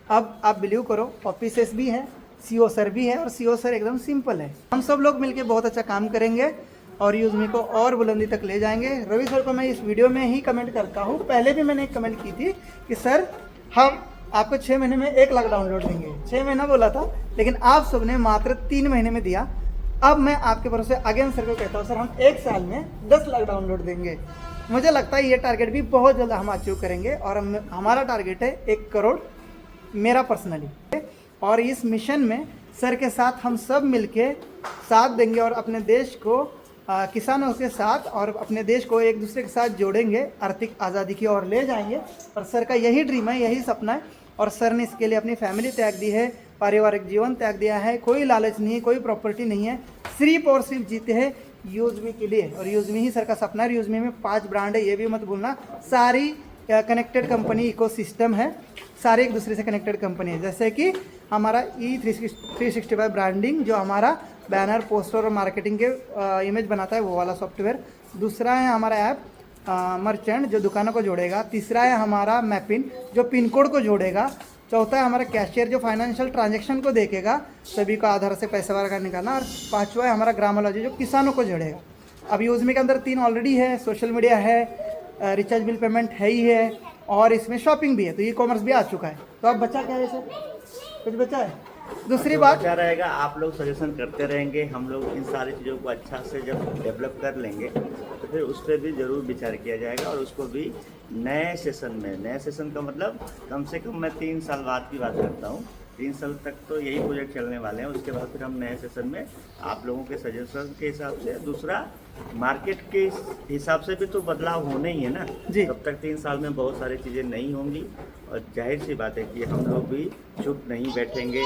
अब आप बिलीव करो, ऑफिसेस भी हैं, सीओ सर भी है, और सीओ सर एकदम सिंपल है। हम सब लोग मिलके बहुत अच्छा काम करेंगे और यूज़मी को और बुलंदी तक ले जाएंगे। रवि सर को मैं इस वीडियो में ही कमेंट करता हूँ, पहले भी मैंने एक कमेंट की थी कि सर हम आपको 6 महीने में 1 लाख डाउनलोड देंगे। 6 महीना बोला था, लेकिन आप सबने मात्र 3 महीने में दिया। अब मैं आपके भरोसे अगेन सर को कहता हूँ, सर हम 1 साल में 10 लाख डाउनलोड देंगे। मुझे लगता है ये टारगेट भी बहुत जल्द हम अचीव करेंगे, और हमारा टारगेट है 1 करोड़ मेरा पर्सनली। और इस मिशन में सर के साथ हम सब मिलके साथ देंगे और अपने देश को किसानों के साथ और अपने देश को एक दूसरे के साथ जोड़ेंगे, आर्थिक आज़ादी की ओर ले जाएंगे। और सर का यही ड्रीम है, यही सपना है, और सर ने इसके लिए अपनी फैमिली त्याग दी है, पारिवारिक जीवन त्याग दिया है। कोई लालच नहीं है, कोई प्रॉपर्टी नहीं है, सिर्फ और सिर्फ जीते हैं यूज़मी के लिए। और यूज़मी ही सर का सपना है। यूज़मी में 5 ब्रांड है, ये भी मत भूलना। सारी कनेक्टेड कंपनी इकोसिस्टम है, सारे एक दूसरे से कनेक्टेड कंपनी है। जैसे कि हमारा E365 ब्रांडिंग, जो हमारा बैनर, पोस्टर और मार्केटिंग के इमेज बनाता है, वो वाला सॉफ्टवेयर। दूसरा है हमारा ऐप मर्चेंट, जो दुकानों को जोड़ेगा। तीसरा है हमारा मैपिन, जो पिन कोड को जोड़ेगा। चौथा है हमारा कैशियर, जो फाइनेंशियल ट्रांजैक्शन को देखेगा, सभी को आधार से पैसा वगैरह निकालना। और 5वां है हमारा ग्रामोलॉजी, जो किसानों को जोड़ेगा। अब यूज़मी के अंदर 3 ऑलरेडी है, सोशल मीडिया है, रिचार्ज बिल पेमेंट है ही है, और इसमें शॉपिंग भी है, तो ई कॉमर्स भी आ चुका है। तो अब बचा क्या है सर, कुछ बचा है? दूसरी बात बचा रहेगा, आप लोग सजेशन करते रहेंगे, हम लोग इन सारी चीज़ों को अच्छा से जब डेवलप कर लेंगे तो फिर उस पर भी ज़रूर विचार किया जाएगा, और उसको भी नए सेशन का मतलब कम से कम मैं 3 साल बाद की बात करता हूँ। 3 साल तक तो यही प्रोजेक्ट चलने वाले हैं। उसके बाद फिर हम नए सेशन में आप लोगों के सजेशन के हिसाब से, दूसरा मार्केट के हिसाब से भी तो बदलाव होने ही है ना जी। तब तक 3 साल में बहुत सारी चीज़ें नहीं होंगी, और जाहिर सी बात है कि हम लोग भी चुप नहीं बैठेंगे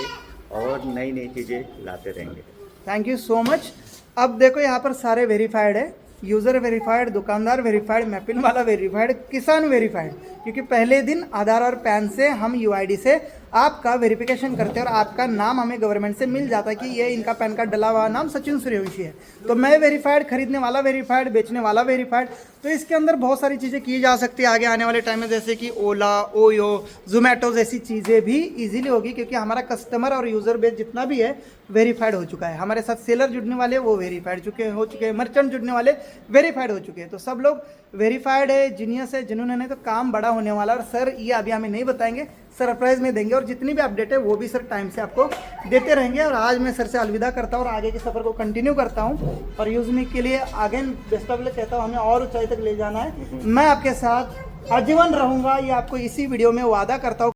और नई नई चीज़ें लाते रहेंगे। Thank you so much. अब देखो यहाँ पर सारे वेरीफाइड है, यूज़र वेरीफाइड, दुकानदार वेरीफाइड, मैपिन वाला वेरीफाइड, किसान वेरीफाइड। क्योंकि पहले दिन आधार और पैन से हम यूआईडी से आपका वेरिफिकेशन करते हैं, और आपका नाम हमें गवर्नमेंट से मिल जाता है कि ये इनका पैन कार्ड डला हुआ नाम सचिन सूर्यवंशी है। तो मैं वेरीफाइड, खरीदने वाला वेरीफाइड, बेचने वाला वेरीफाइड। तो इसके अंदर बहुत सारी चीज़ें की जा सकती है आगे आने वाले टाइम में, जैसे कि ओला, ओयो, जोमेटो जैसी चीज़ें भी ईजिली होगी, क्योंकि हमारा कस्टमर और यूज़र बेस जितना भी है वेरीफाइड हो चुका है। हमारे साथ सेलर जुड़ने वाले वो वेरीफाइड हो चुके हैं, मर्चेंट जुड़ने वाले वेरीफाइड हो चुके हैं। तो सब लोग वेरीफाइड है, जीनियस है, जिन्होंने नहीं तो काम बड़ा होने वाला। और सर ये अभी हमें नहीं बताएंगे, सरप्राइज में देंगे, और जितनी भी अपडेट है वो भी सर टाइम से आपको देते रहेंगे। और आज मैं सर से अलविदा करता हूँ और आगे के सफ़र को कंटिन्यू करता हूँ, और यूज़मी के लिए अगेन बेस्ट ऑफ लक कहता हूँ। हमें और ऊंचाई तक ले जाना है, मैं आपके साथ आजीवन रहूँगा, ये आपको इसी वीडियो में वादा करता हूँ।